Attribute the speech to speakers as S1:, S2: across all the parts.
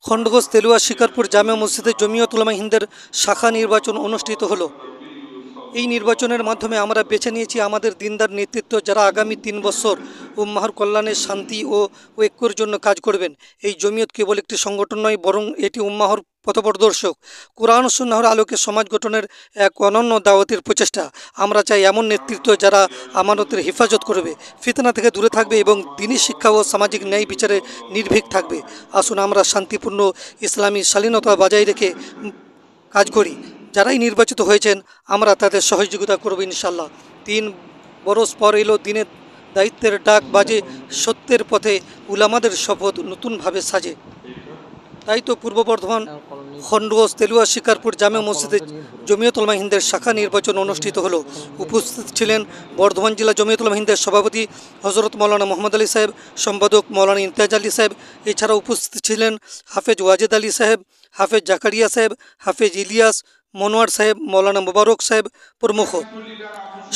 S1: খণ্ডঘোষ তেলুয়া শিকারপুর জামে মসজিদে জমিয়ত উলামা হিন্দের শাখা নির্বাচন অনুষ্ঠিত হলো। এই নির্বাচনের মাধ্যমে আমরা বেছে নিয়েছি আমাদের দিনদার নেতৃত্ব, যারা আগামী 3 বছর উম্মাহর কল্যাণে, শান্তি ও ঐক্যের জন্য কাজ করবেন। এই জমিয়ত কেবল একটি সংগঠন নয়, বরং এটি উম্মাহর পথপ্রদর্শক। কুরআন ও সুন্নাহর আলোকে সমাজ গঠনের এক অনন্য দাওয়াতের প্রচেষ্টা। আমরা চাই এমন নেতৃত্ব যারা আমানতের হেফাজত করবে, ফিতনা থেকে দূরে থাকবে এবং দ্বীনি শিক্ষা ও সামাজিক ন্যায় বিচারে নির্ভীক থাকবে। আসুন আমরা শান্তিপূর্ণ ইসলামী শালীনতা বজায় রেখে কাজ করি। যারাই নির্বাচিত হয়েছেন আমরা তাদের সহযোগিতা করব ইনশাল্লাহ। 3 বরস পর এলো দিনের দায়িত্বের ডাক বাজে, সত্যের পথে উলামাদের শপথ নতুনভাবে সাজে। তাই তো পূর্ব বর্ধমান খণ্ডঘোষ তেলুয়া শিকারপুর জামে মসজিদে জমিয়ত উলামা হিন্দের শাখা নির্বাচন অনুষ্ঠিত হলো। উপস্থিত ছিলেন বর্ধমান জেলা জমিয়ত উলামা হিন্দের সভাপতি হজরত মৌলানা মোহাম্মদ আলী সাহেব, সম্পাদক মৌলানা ইমতিয়াজ আলী সাহেব। এছাড়া উপস্থিত ছিলেন হাফেজ ওয়াজেদ আলী সাহেব, হাফেজ জাকারিয়া সাহেব, হাফেজ ইলিয়াস, মনোয়ার সাহেব, মৌলানা মুবারক সাহেব প্রমুখ।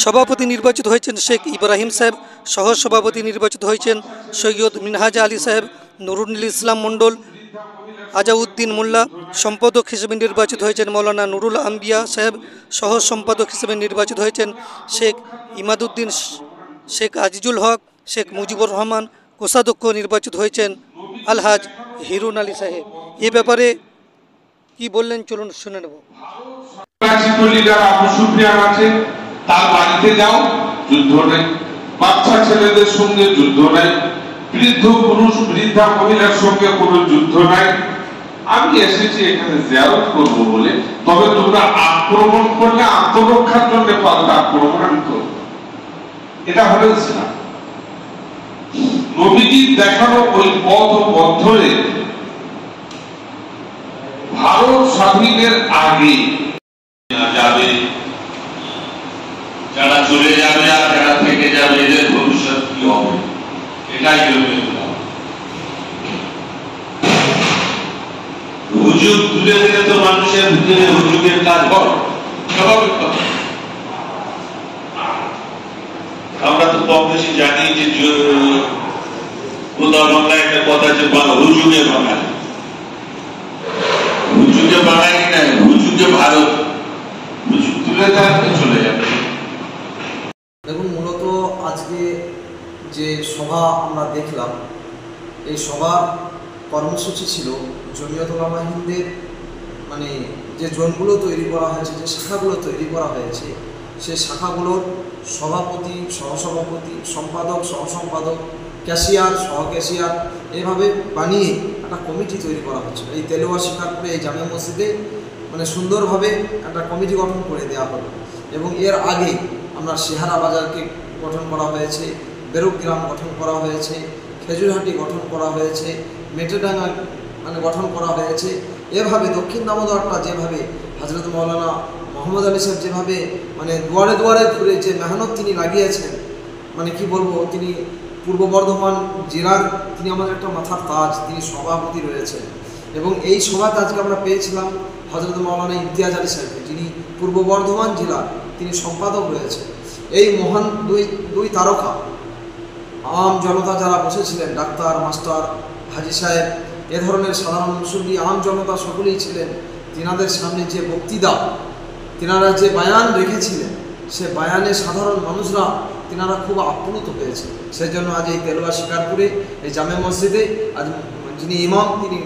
S1: সভাপতি নির্বাচিত হয়েছেন শেখ ইব্রাহিম সাহেব, সহ সভাপতি নির্বাচিত হয়েছেন সৈয়দ মিনহাজা আলী সাহেব, নুরুল ইসলাম মণ্ডল, আজাউদ্দিন মোল্লা। সম্পাদক হিসেবে নির্বাচিত হয়েছেন মৌলানা নুরুল আম্বিয়া সাহেব, সহ সম্পাদক হিসেবে নির্বাচিত হয়েছেন শেখ ইমাদুদ্দিন, শেখ আজিজুল হক, শেখ মুজিবুর রহমান। কোষাধ্যক্ষ নির্বাচিত হয়েছেন আলহাজ হিরুন আলী সাহেব। এ ব্যাপারে কি বললেন চলুন শুনে নেব।
S2: তার বাড়িতে যাও, যুদ্ধ নেই। বাচ্চা ছেলেদের সঙ্গে যুদ্ধ নাই, বৃদ্ধ পুরুষ বৃদ্ধা মহিলার সঙ্গে কোনো যুদ্ধ নাই। আমি এসেছি এখানে জিয়ারত করবো বলে, তবে তোমরা আক্রমণ করলে আত্মরক্ষার জন্য পাল্টা আক্রমণ করবো। এটা হলো ইসলাম। নবীজির দেখানো ওই পথ পথরে ভারত স্বাধীনের আগে যাবে, যারা চলে যাবে আর যারা থেকে যাবে, এদের ভবিষ্যৎ কি হবে, এটাই হুজুগ তুলে দিলে তো মানুষের ভিতরে হুজুগের কাজ হয়, স্বাভাবিক কথা। আমরা তো কম বেশি জানি যে কোথাও বাংলায় একটা কথা যে হুজুগে বাঙালি, হুজুগে বাঙালি নাই, হুজুগে ভারত। হুজুগ তুলে দেওয়া চলে যাবে।
S3: দেখুন, মূলত আজকে যে সভা আমরা দেখলাম, এই সভার কর্মসূচি ছিল জমিয়ত উলামা হিন্দের মানে যে জোনগুলো তৈরি করা হয়েছে, যে শাখাগুলো তৈরি করা হয়েছে, সেই শাখাগুলোর সভাপতি, সহসভাপতি, সম্পাদক, সহসম্পাদক, ক্যাশিয়ার, সহ ক্যাশিয়ার, এভাবে বানিয়ে একটা কমিটি তৈরি করা হচ্ছে। এই তেলুয়া শিকারপুরে এই জামে মসজিদে মানে সুন্দরভাবে একটা কমিটি গঠন করে দেওয়া হলো। এবং এর আগে আমরা সিহারা বাজারকে গঠন করা হয়েছে, বেরুক গ্রাম গঠন করা হয়েছে, খেজুরহাটি গঠন করা হয়েছে, মেটেডাঙ্গা মানে গঠন করা হয়েছে। এভাবে দক্ষিণ দামোদরটা যেভাবে হজরত মৌলানা মোহাম্মদ আলী সাহেব যেভাবে মানে দুয়ারে দুয়ারে ঘুরে যে মেহনত তিনি লাগিয়েছেন, মানে কি বলবো, তিনি পূর্ব বর্ধমান জেলার তিনি আমাদের একটা মাথার তাজ, তিনি সভাপতি রয়েছেন। এবং এই সভাতে আজকে আমরা পেয়েছিলাম হজরত মৌলানা ইমতিয়াজ আলী সাহেবকে, যিনি পূর্ব বর্ধমান জেলার তিনি সম্পাদক রয়েছেন। এই মহান দুই তারকা আম জনতা যারা বসেছিলেন, ডাক্তার, মাস্টার, হাজি সাহেব, এ ধরনের সাধারণ মুসল্লি আম জনতা সকলেই ছিলেন। তিনাদের সামনে যে বক্তৃতা, তিনারা যে বায়ান রেখেছিলেন, সে বায়ানে সাধারণ মানুষরা তিনারা খুব আপ্লুত হয়েছে। সেই জন্য আজ এই তেলুয়া শিকারপুরে এই জামে মসজিদে আজ যিনি ইমাম, তিনি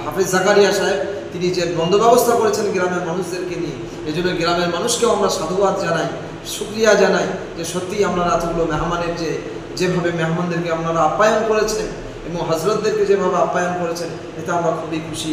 S3: হাফেজ জাকারিয়া সাহেব, তিনি যে বন্দোবস্ত করেছেন গ্রামের মানুষদেরকে নিয়ে, এই জন্য গ্রামের মানুষকেও আমরা সাধুবাদ জানাই, শুকরিয়া জানাই যে সত্যিই আপনারা এতগুলো মেহমানের যেভাবে মেহমানদেরকে আপনারা আপ্যায়ন করেছেন এবং হজরতদেরকে যেভাবে আপ্যায়ন করেছেন, এতে আমরা খুবই খুশি।